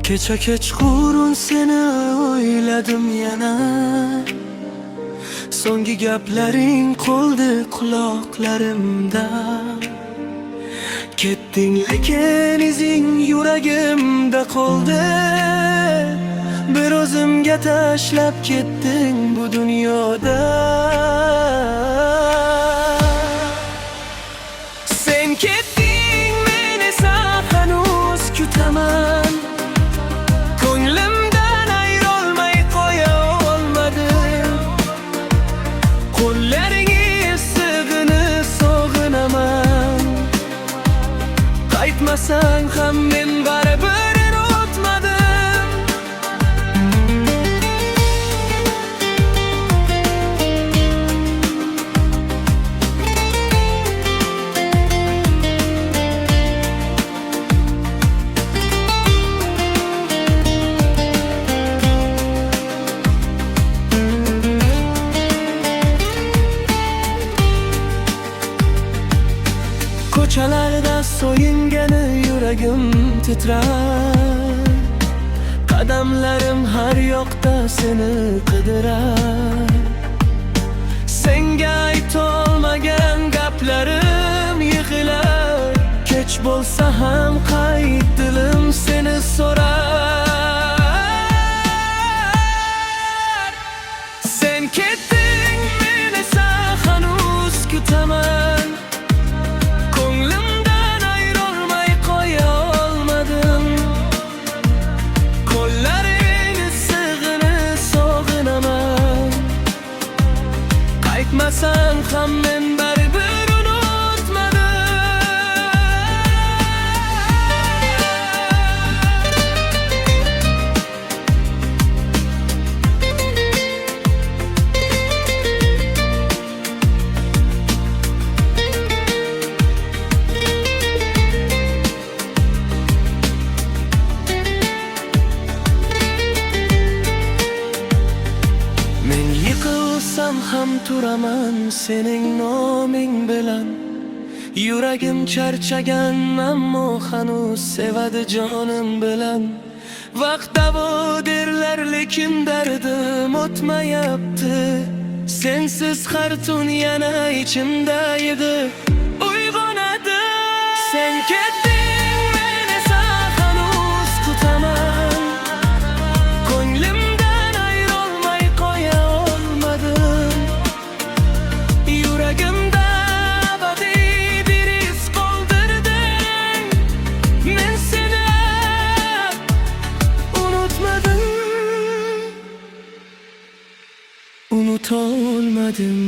Kecha kechqurun seni o'yladim yana. So'nggi gaplaring qoldi quloqlarimda. Ketding lekin izing yuragimda qoldi. Bir o'zimga tashlab ketding bu dunyoda. Sen ketding, men esa hanuz kutaman. Ko'nglimdan ayrolmay qo'ya olmadim. Qo'llaringa sig'inib sog'inaman. Qaytmasang ham men baribir unutmadim. Ko'chalarda so'yingani yuragim titrar. Qadamlarim har yoqda seni qidirar. Senga aytolmagan gaplarim yig'ilar. Kech bo'lsa ham qayt dilim seni so'rar. Sen ketding, men esa hanuz kutaman. Ko'nglimdan ayrolmay qo'ya olmadim. Qo'llaringga sig'inib sog'inaman. Qaytmasang ham men baribir unutmadim. Men yiqilsam ham turaman sening noming bilan. Yuragim charchagan ammo hanuz sevadi jonim bilan. Vaqt davo derlar lekin dardim o'tmayapti. Sensiz har tun yana ichimda yig'ib uyg'onadi. Sen ketding, men esa hanuz kutaman. Ko'nglimdan ayrolmay qo'ya olmadim. Yuragimda abadiy bir iz qoldirding. Men seni unutmadim. Unutolmadim.